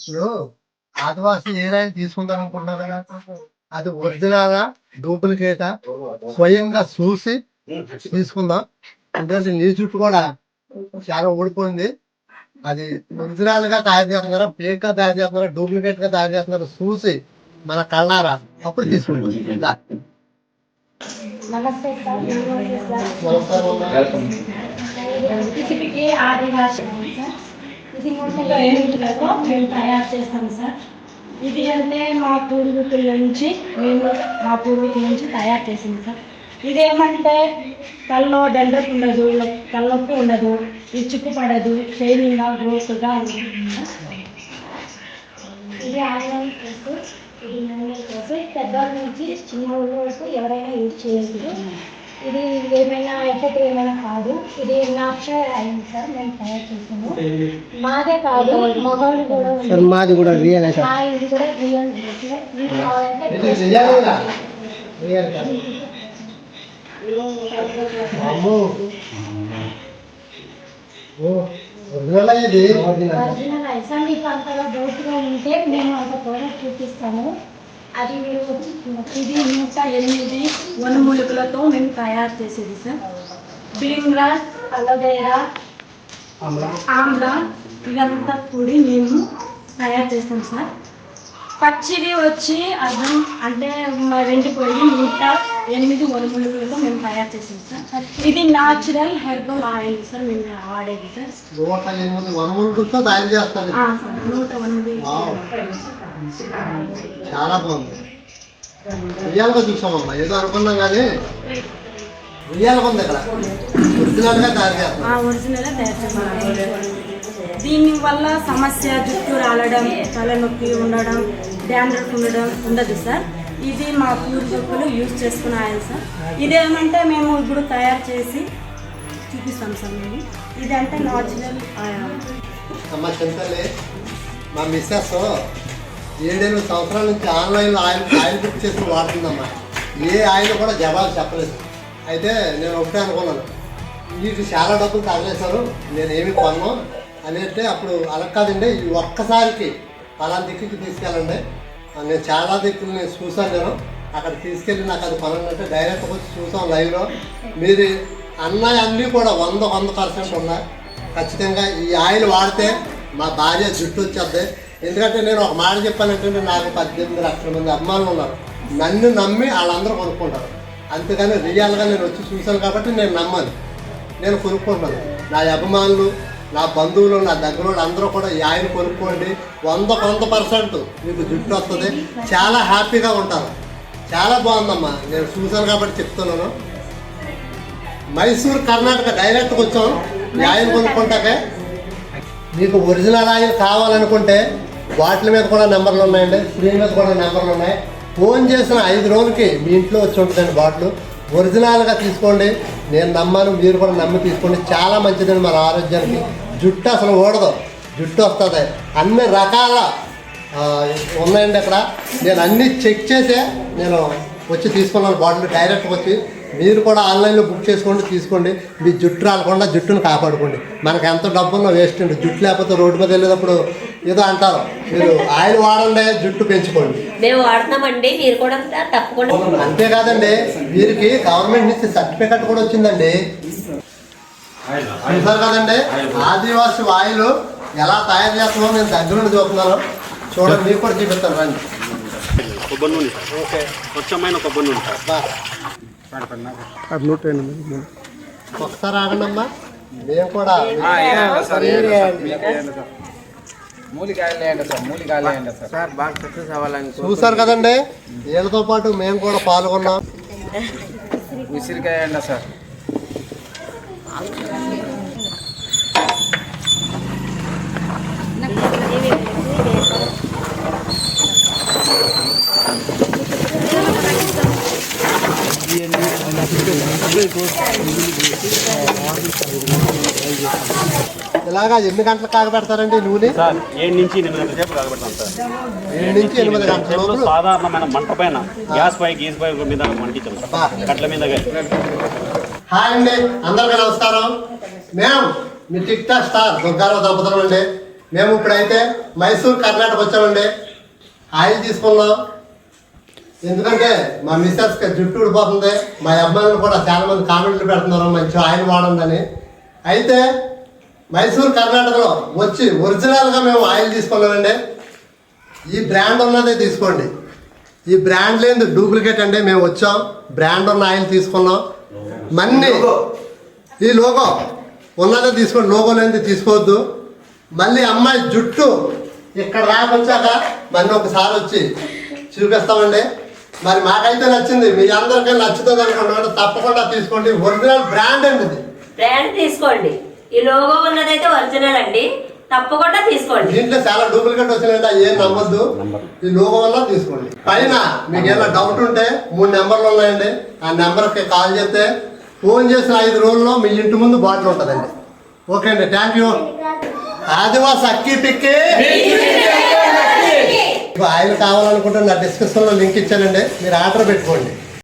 ఇప్పుడు ఆదివాసీ ఏదైనా తీసుకుందాం అనుకుంటున్నారు కదా, అది ఒరిజినల్ డూప్లికేటా స్వయంగా చూసి తీసుకుందాం. ఎందుకంటే నీ చుట్టూ కూడా చాలా ఊడిపోయింది. అది ఒరిజినల్ గా తయారు చేస్తున్నారా, ఫేక్ గా తయారు చేస్తున్నారా, డూప్లికేట్ గా తయారు చేస్తున్నారా చూసి మన కళ్ళారా అప్పుడు తీసుకుంటాం. నమస్తే సార్. నమస్కారం. ఆదివాసి సార్. ఇది ముందుగా ఏమిటిలో మేము తయారు చేస్తాం సార్. ఇది అంటే మా పూర్వీకుల నుంచి తయారు చేసింది సార్. ఇదేమంటే కల్లో దండకు ఉండదు, కళ్ళొప్పి ఉండదు, ఇచ్చుకు పడదు, షైనింగ్గా గ్రోత్గా ఉంటుంది. ఇది ఆన్లైన్ కోర్సు. ఇది ఆన్లైన్ కోర్సు పెద్దవాళ్ళ నుంచి చిన్న వరకు ఎవరైనా యూజ్ చేయొచ్చు. ఇది ఏమైనా ఎఫెక్ట్ ఏమైనా కాదు. ఇది నాచురల్ అయింది సార్. మేము తయారు చేసాము. మాదే కాదు, మగవాళ్ళు కూడా సార్ మాది కూడా రియల్ ఇది కూడా రియల్. ఒరిజినల్ అయితే మీకు అంతగా డౌట్గా ఉంటే మేము అంత ప్రోడక్ట్ చూపిస్తాము. అది మీరు ఇది 108 వనమూలికలతో మేము తయారు చేసేది సార్. బిరింగ్రాస్, అలోవేరా, ఆమ్లా ఇదంతా కూడి మేము తయారు చేస్తాం సార్. పచ్చిది వచ్చి అర్థం అంటే రెండిపోయి 108 వనమూలికలతో మేము తయారు చేసాం సార్. ఇది న్యాచురల్ హెర్బల్ ఆయిల్ సార్. మేము వాడేది సార్. 108 వనమూలికలతో తయారు చేస్తారు. 108 చాలా బాగుంది. రియల్గా చూసామమ్మా, ఏదో అనుకున్నాం కానీ రియల్గా ఉంది. ఇక్కడ ఒరిజినల్గా తయారు చేస్తాం. ఒరిజినల్గా తయారు చేస్తాం. దీనివల్ల సమస్య జుట్టు రాలడం, తలనొప్పి ఉండడం, డాండ్రఫ్ ఉండదు సార్. ఇది మా పూర్వీకులు యూజ్ చేసుకున్న ఆయిల్ సార్. ఇదేమంటే మేము ఇప్పుడు తయారు చేసి చూపిస్తాం సార్. మేము ఇది అంటే న్యాచురల్ ఆయిల్. అమ్మ చింతలే, మా మిస్సెస్ 7-8 సంవత్సరాల నుంచి ఆన్లైన్లో ఆయిల్ బుక్ చేసి వాడుతుందమ్మా. ఏ ఆయిల్ కూడా జవాబు చెప్పలేదు. అయితే నేను ఒకటే అనుకున్నాను, వీటికి చాలా డబ్బులు తగలేశారు, నేను ఏమి కొన్నాను అని అంటే అప్పుడు అలా కాదండి, ఈ ఒక్కసారికి పలానా దిక్కుకి తీసుకెళ్ళండి. నేను చాలా దిక్కులు నేను చూసాను. నేను అక్కడ తీసుకెళ్ళి నాకు అది పనులంటే డైరెక్ట్గా వచ్చి చూసాం లైవ్లో. మీరు అన్నీ కూడా 100% ఉన్నాయి. ఖచ్చితంగా ఈ ఆయిల్ వాడితే మా భార్య జుట్టు వచ్చేద్ది. ఎందుకంటే నేను ఒక మాట చెప్పానంటే నాకు 18 లక్షల మంది అభిమానులు ఉన్నారు. నన్ను నమ్మి వాళ్ళందరూ కొనుక్కుంటారు. అంతేగాని రియల్గా నేను వచ్చి చూశాను కాబట్టి నేను నమ్మాను, నేను కొనుక్కుంటున్నాను. నా అభిమానులు, నా బంధువులు, నా దగ్గర వాళ్ళు అందరూ కూడా ఈ ఆయిల్ కొనుక్కోండి. 100% మీకు జుట్టు వస్తుంది. చాలా హ్యాపీగా ఉంటారు. చాలా బాగుందమ్మా, నేను చూశాను కాబట్టి చెప్తున్నాను. మైసూర్ కర్ణాటక డైరెక్ట్గా వచ్చాం ఈ ఆయిల్ కొనుక్కుంటాకే. మీకు ఒరిజినల్ ఆయిల్ కావాలనుకుంటే బాటిల్ మీద కూడా నెంబర్లు ఉన్నాయండి, స్క్రీన్ మీద కూడా నెంబర్లు ఉన్నాయి. ఫోన్ చేసిన 5 రోజులకి మీ ఇంట్లో వచ్చి ఉంటుందండి బాటిల్. ఒరిజినల్గా తీసుకోండి. నేను నమ్మాను, మీరు కూడా నమ్మి తీసుకోండి. చాలా మంచిదండి మన ఆరోగ్యానికి. జుట్టు అసలు ఊడదు, జుట్టు వస్తుంది. అన్ని రకాల ఉన్నాయండి అక్కడ. నేను అన్నీ చెక్ చేసే నేను వచ్చి తీసుకున్నాను బాటిల్. డైరెక్ట్గా వచ్చి మీరు కూడా ఆన్లైన్లో బుక్ చేసుకోండి, తీసుకోండి. మీ జుట్టు రాలకుండా జుట్టును కాపాడుకోండి. మనకు ఎంత డబ్బున్నా వేస్ట్ అండి. జుట్టు లేకపోతే రోడ్డు మీద వెళ్ళేటప్పుడు ఏదో అంటారు, మీరు ఆయిల్ వాడండి, జుట్టు పెంచుకోండి. మేము వాడుతున్నామండి, మీరు కూడా తప్పకుండా. అంతేకాదండి, వీరికి గవర్నమెంట్ నుంచి సర్టిఫికెట్ కూడా వచ్చిందండి. చూసారు కదండి, ఆదివాసి ఆయిల్ ఎలా తయారు చేస్తున్నామో నేను దగ్గర నుండి చూస్తున్నాను. చూడండి, మీకు కూడా చూపిస్తాను రండి. కొబ్బరి నూనె సార్. ఓకే, స్వచ్ఛమైన కొబ్బరి నూనె సార్. ఒకసారి ఆగండమ్మా, మేము కూడా చూసారు కదండి. వీళ్ళతో పాటు మేము కూడా పాల్గొన్నాం. ఉసిరికాయ అండి సార్. ఇలాగా ఎన్ని గంటలకు కాగబెడతారండి నూనె? 7 నుంచి 8 గంటల సేపు కాగబెడతాం సార్. 7 నుంచి 8 గంటల సాధారణమైన మంట పైన గ్యాస్ పై మీద మంటించాం సార్, కట్ల మీద. హాయ్ అండి, అందరికీ నమస్కారం. మేము మీ టిక్ టాక్ స్టార్ దుర్గారావు దంపతులు అండి. మేము ఇప్పుడైతే మైసూర్ కర్ణాటక వచ్చామండి. ఆయిల్ తీసుకున్నాం, ఎందుకంటే మా మిస్సెస్కి జుట్టు ఊడిపోతుంది. మా అమ్మాయిలు కూడా చాలా మంది కామెంట్లు పెడుతున్నారు మంచి ఆయిల్ వాడందని. అయితే మైసూర్ కర్ణాటకలో వచ్చి ఒరిజినల్గా మేము ఆయిల్ తీసుకున్నామండి. ఈ బ్రాండ్ ఉన్నదే తీసుకోండి, ఈ బ్రాండ్ లేని డూప్లికేట్ అండి. మేము వచ్చాం, బ్రాండ్ ఉన్న ఆయిల్ తీసుకున్నాం. మన్ని ఈ లోగో ఉన్నదే తీసుకోండి, లోగో లేనిది తీసుకోవద్దు. మళ్ళీ అమ్మాయి జుట్టు ఇక్కడ రాకొచ్చాక మళ్ళీ ఒకసారి వచ్చి చూపిస్తామండి. మరి మాకైతే నచ్చింది, మీ అందరికీ నచ్చుతుంది అనుకుంటున్నాను. తప్పకుండా తీసుకోండి, ఒరిజినల్ బ్రాండ్ అండి ఇది. బ్రాండ్ తీసుకోండి, ఈ లోగో ఉన్నదైతే ఒరిజినల్ అండి, తప్పకుండా తీసుకోండి. దీంట్లో చాలా డూప్లికేట్ వచ్చినాయంటే ఏం నమ్మద్దు, ఈ లోగో వల్ల తీసుకోండి. పైన మీకు ఏమైనా డౌట్ ఉంటే 3 నెంబర్లు ఉన్నాయండి, ఆ నెంబర్కి కాల్ చేస్తే ఫోన్ చేసిన 5 రోజుల్లో మీ ఇంటి ముందు బాటిల్ ఉంటుందండి. ఓకే అండి, thank you. Adivasi Akki Pikki oil కావాలనుకుంటే నా డిస్క్రిప్షన్లో లింక్ ఇచ్చానండి, మీరు ఆర్డర్ పెట్టుకోండి.